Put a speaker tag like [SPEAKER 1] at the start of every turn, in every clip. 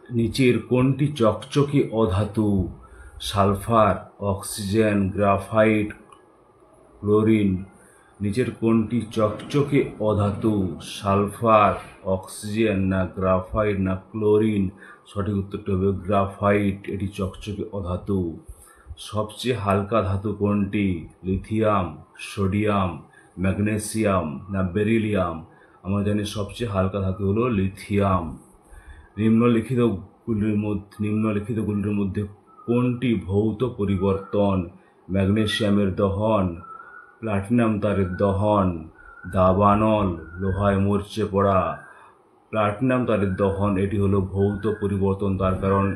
[SPEAKER 1] নিচের কোনটি চকচকে অধাতু? Sulphur, oxygen, graphite, chlorine. নিচের কোনটি চকচকে অধাতু? সালফার, অক্সিজেন, না গ্রাফাইট, না ক্লোরিন? সঠিক উত্তরটি হবে গ্রাফাইট, এটি চকচকে অধাতু। সবচেয়ে হালকা ধাতু কোনটি? লিথিয়াম, সোডিয়াম, ম্যাগনেসিয়াম, না বেরিলিয়াম? আমরা জানি সবচেয়ে হালকা ধাতু হলো লিথিয়াম। নিম্নলিখিতগুলির মধ্যে কোনটি ভৌত পরিবর্তন? ম্যাগনেসিয়ামের দহন, প্লাটিনাম তারের দহন, দাবানল, লোহায় মরচে পড়া। প্লাটিনাম তারের দহন এটি হলো ভৌত পরিবর্তন, তার কারণ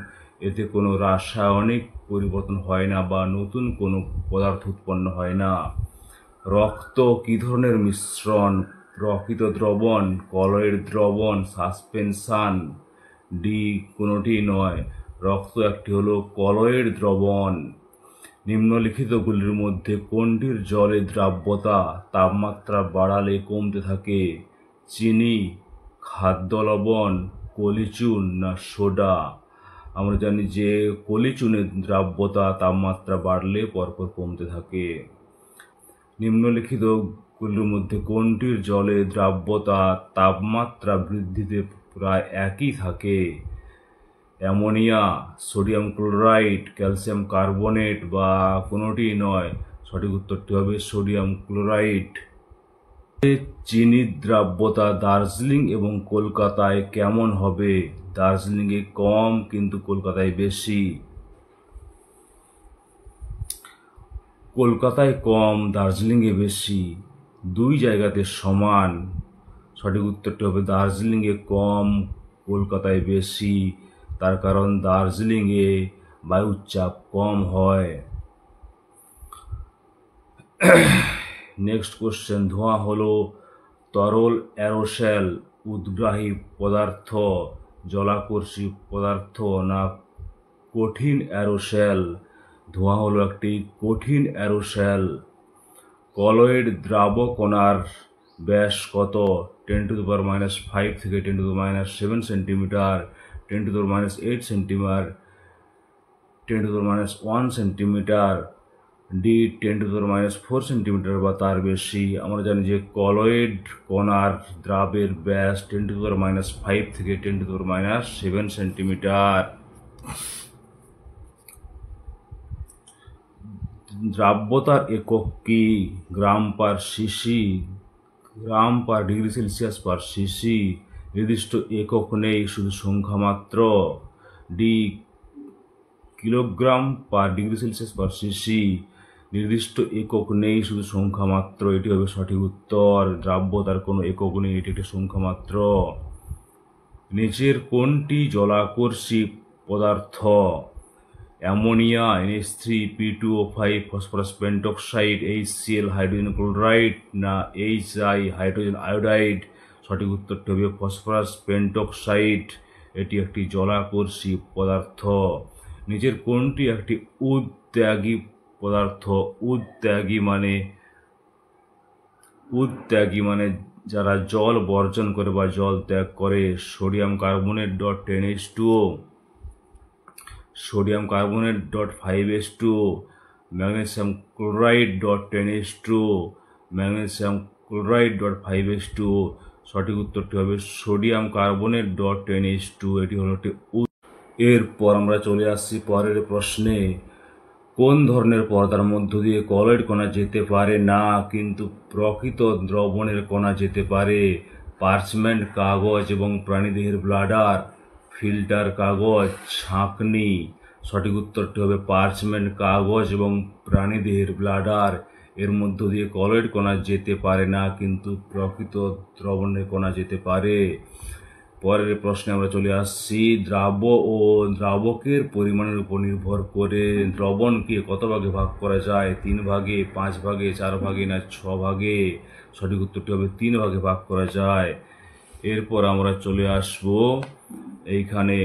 [SPEAKER 1] এতে কোনো রাসায়নিক পরিবর্তন হয় না বা নতুন কোনো পদার্থ উৎপন্ন হয় না। রক্ত কী ধরনের মিশ্রণ? প্রকৃত দ্রবণ, কলয়েড দ্রবণ, সাসপেনশন? ডি কোনোটি নয়, রক্ত একটি হলো কলয়েড দ্রবণ। নিম্নলিখিতগুলির মধ্যে কোনটির জলের দ্রাব্যতা তাপমাত্রা বাড়ালে কমতে থাকে? চিনি, খাদ্য লবণ, কলিচুন, না সোডা? আমরা জানি যে কলিচুনের দ্রাব্যতা তাপমাত্রা বাড়লে পরপর কমতে থাকে। নিম্নলিখিতগুলির মধ্যে কোনটির জলের দ্রাব্যতা তাপমাত্রা বৃদ্ধিতে প্রায় একই থাকে? Ammonia, sodium chloride, calcium carbonate, বা কোনোটি নয়? সঠিক উত্তরটি হবে সোডিয়াম ক্লোরাইড। চিনির দ্রাব্যতা দার্জিলিং এবং কলকাতায় কেমন হবে? দার্জিলিংয়ে কম কিন্তু কলকাতায় বেশি। কলকাতায় কম, দার্জিলিংয়ে বেশি, দুই জায়গাতে সমান। সঠিক উত্তরটি হবে দার্জিলিংয়ে কম, কলকাতায় বেশি, তার কারণ দার্জিলিংয়ে বায়ুর চাপ কম হয়। নেক্সট কোশ্চেন, ধোঁয়া হলো তরল অ্যারোসেল, উদ্গ্রাহী পদার্থ, জলাকর্ষী পদার্থ, না কঠিন অ্যারোসেল? ধোঁয়া হলো একটি কঠিন অ্যারোসেল। কলয়েড দ্রাবকণার ব্যাস কত? 10⁻⁵ থেকে 10⁻7 centimetre, 10⁻8 centimetre, 10⁻1 centimetre, D 10⁻4 centimetre বা তার বেশি? আমরা জানি যে কলয়েড কণার দ্রাবের ব্যাস 10⁻5 থেকে 10⁻7 সেন্টিমিটার। দ্রাব্যতার একক কি? Gram per cc, gram per degree Celsius per cc? নির্দিষ্ট একক নেই, শুধু সংখ্যা মাত্র। D kilogram per degree Celsius per cc? নির্দিষ্ট একক নেই, শুধু সংখ্যা মাত্র, এটি হবে সঠিক উত্তর। দ্রাব্যতার কোনো একক নেই, এটি একটি সংখ্যা মাত্র। নিচের কোনটি জলাকর্ষী পদার্থ? Ammonia, NH3, P2O5, phosphorus pentoxide, HCl, hydrogen chloride, না HI, হাইড্রোজেন আয়োডাইড? সঠিক উত্তরটি হবে ফসফরাস পেন্টক্সাইড, এটি একটি জলাকর্ষী পদার্থ। নিচের কোনটি একটি উদ্ত্যাগী পদার্থ? উদ্ত্যাগী মানে যারা জল বর্জন করে বা জল ত্যাগ করে। Sodium carbonate .10H2O, sodium carbonate .5H2O, magnesium chloride .10H2O, magnesium chloride .5H2O? সঠিক উত্তরটি হবে সোডিয়াম কার্বনেট .10H2O, এটি হলো একটি। এরপর আমরা চলে আসছি পরের প্রশ্নে। কোন ধরনের পর্দার মধ্য দিয়ে কলয়েড কণা যেতে পারে না কিন্তু প্রকৃত দ্রবণের কণা যেতে পারে? পার্চমেন্ট কাগজ এবং প্রাণীদেহের ব্লাডার, ফিল্টার কাগজ, ছাঁকনি? সঠিক উত্তরটি হবে পার্চমেন্ট কাগজ এবং প্রাণীদেহের ব্লাডার। এর মধ্য দিয়ে কলয়েড কণা যেতে পারে না কিন্তু প্রকৃত দ্রবণের কণা যেতে পারে। পরের প্রশ্নে আমরা চলে আসছি। দ্রাব্য ও দ্রাবকের পরিমাণের উপর নির্ভর করে দ্রবণকে কত ভাগে ভাগ করা যায়? 3 ভাগে, 5 ভাগে, 4 ভাগে, না 6 ভাগে? সঠিক উত্তরটি হবে 3 ভাগে ভাগ করা যায়। এরপর আমরা চলে আসব এইখানে,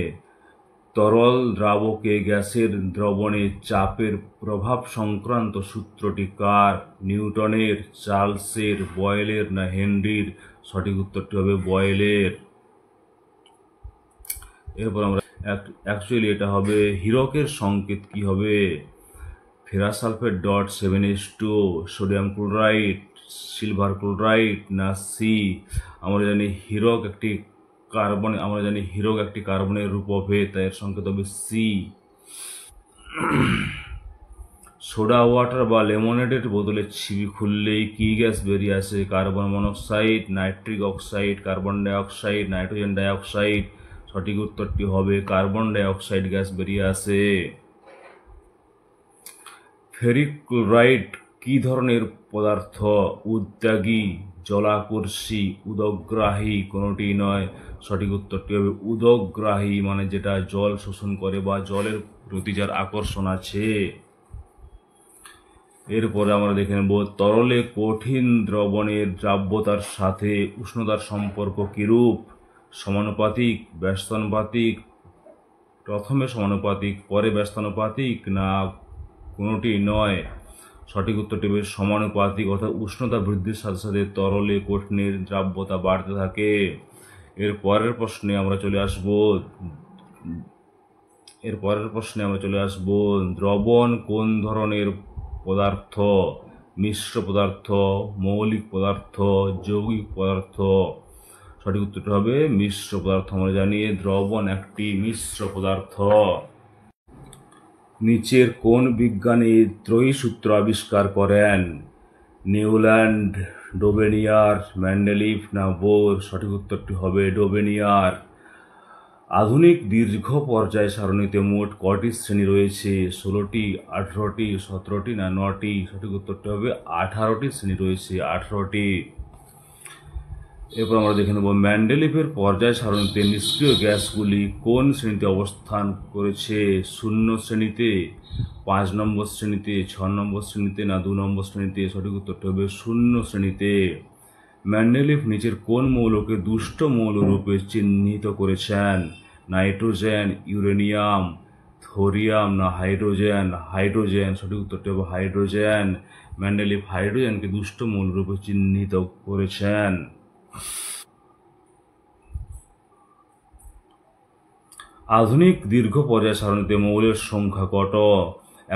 [SPEAKER 1] তরল দ্রাবকে গ্যাসের দ্রবণে চাপের প্রভাব সংক্রান্ত সূত্রটি কার? নিউটনের, চার্লসের, বয়েলের, না হেনরির? সঠিক উত্তরটি হবে বয়েলের। এরপর আমরা অ্যাকচুয়ালি এটা হবে হীরকের সংকেত কি হবে? Ferrous sulphate dot 7H2, sodium chloride, silver chloride না সি? আমরা জানি হীরক একটি কার্বনের রূপভেদ, তাই এর সংকেত হবে সি। সোডা ওয়াটার বা লেমনেডের বোতলে ছিবি খুললেই কি গ্যাস বেরিয়ে আসে? Carbon monoxide, nitric oxide, carbon dioxide, nitrogen dioxide. সঠিক উত্তরটি হবে কার্বন ডাইঅক্সাইড গ্যাস বেরিয়ে আসে। ফেরিক ক্লোরাইড কি ধরনের পদার্থ? উদ্যাগী, জলাকর্ষী, উদগ্রাহী, কোনোটি নয়। সঠিক উত্তরটি হবে উদগ্রাহী, মানে যেটা জল শোষণ করে বা জলের প্রতি যার আকর্ষণ আছে। এরপরে আমরা দেখে নেব তরলে কঠিন দ্রবণের দ্রাব্যতার সাথে উষ্ণতার সম্পর্ক কিরূপ? সমানুপাতিক, ব্যস্তানুপাতিক, প্রথমে সমানুপাতিক পরে ব্যস্তানুপাতিক না কোনোটি নয়? সঠিক উত্তরটি হবে সমানুপাতিক, অর্থাৎ উষ্ণতা বৃদ্ধির সাথে সাথে তরলে কঠিনের দ্রাব্যতা বাড়তে থাকে। এর পরের প্রশ্নে আমরা চলে আসব দ্রবণ কোন ধরনের পদার্থ? মিশ্র পদার্থ, মৌলিক পদার্থ, যৌগিক পদার্থ? সঠিক উত্তরটি হবে মিশ্র পদার্থ। আমরা জানি দ্রবণ একটি মিশ্র পদার্থ। নিচের কোন বিজ্ঞানী ত্রয়ী সূত্র আবিষ্কার করেন? নিউল্যান্ড, ডোবেনিয়ার, মেন্ডেলিভ না বোর? সঠিক উত্তরটি হবে ডোবেনিয়ার। আধুনিক দীর্ঘ পর্যায় সারণীতে মোট কটি শ্রেণী রয়েছে? 16টি, 18টি, 17টি না 9টি? সঠিক উত্তরটি হবে 18টি শ্রেণী রয়েছে, 18টি। এরপর আমরা দেখে নেব মেন্ডেলিভের পর্যায় সারণীতে নিষ্ক্রিয় গ্যাসগুলি কোন শ্রেণীতে অবস্থান করেছে? 0 শ্রেণীতে, 5 নম্বর শ্রেণীতে, 6 নম্বর শ্রেণীতে না 2 নম্বর শ্রেণীতে? সঠিক উত্তরটি হবে 0 শ্রেণীতে। মেন্ডেলিভ নিচের কোন মৌলকে দুষ্ট মৌল রূপে চিহ্নিত করেছেন? নাইট্রোজেন, ইউরেনিয়াম, থোরিয়াম না হাইড্রোজেন? হাইড্রোজেন। সঠিক উত্তরটি হবে হাইড্রোজেন। মেন্ডেলিভ হাইড্রোজেনকে দুষ্ট মৌল রূপে চিহ্নিত করেছেন। আধুনিক দীর্ঘ পর্যায় সারণীতে মৌলের সংখ্যা কত?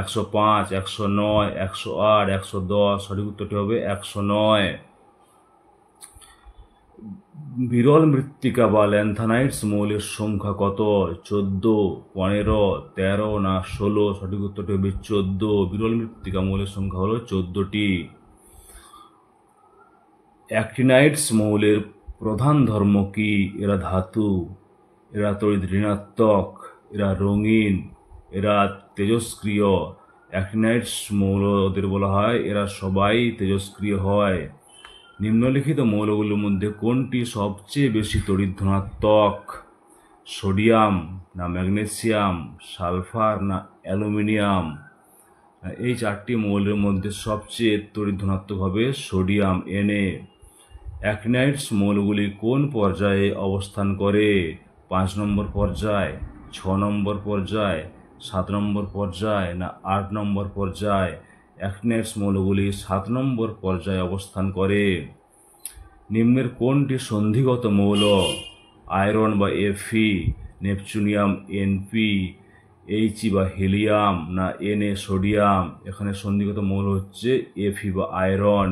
[SPEAKER 1] 105, 109, 108, 110? সঠিক উত্তরটি হবে 109। বিরল মৃত্তিকা বা ল্যান্থানাইটস মৌলের সংখ্যা কত? 14, 15, 13 না 16? সঠিক উত্তরটি হবে 14। বিরল মৃত্তিকা মৌলের সংখ্যা হলো 14টি। অ্যাক্টিনাইটস মৌলের প্রধান ধর্ম কি? এরা ধাতু, এরা তড়িৎ ঋণাত্মক, এরা রঙিন, এরা তেজস্ক্রিয়। অ্যাক্টিনাইটস মৌলদের বলা হয় এরা সবাই তেজস্ক্রিয় হয়। নিম্নলিখিত মৌলগুলোর মধ্যে কোনটি সবচেয়ে বেশি তড়িৎ ধনাত্মক? সোডিয়াম না ম্যাগনেসিয়াম, সালফার না অ্যালুমিনিয়াম? এই 4টি মৌলের মধ্যে সবচেয়ে তড়িৎ ধনাত্মক হবে সোডিয়াম, Na। অ্যাক্টিনাইটস মৌলগুলি কোন পর্যায়ে অবস্থান করে? 5 নম্বর পর্যায়, 6 নম্বর পর্যায়, 7 নম্বর পর্যায় না 8 নম্বর পর্যায়? অ্যাক্টিনাইটস মৌলগুলি 7 নম্বর পর্যায়ে অবস্থান করে। নিম্নের কোনটি সন্ধিগত মৌল? আয়রন বা Fe, নেপচুনিয়াম Np, He বা হিলিয়াম না Na সোডিয়াম? এখানে সন্ধিগত মৌল হচ্ছে Fe বা আয়রন।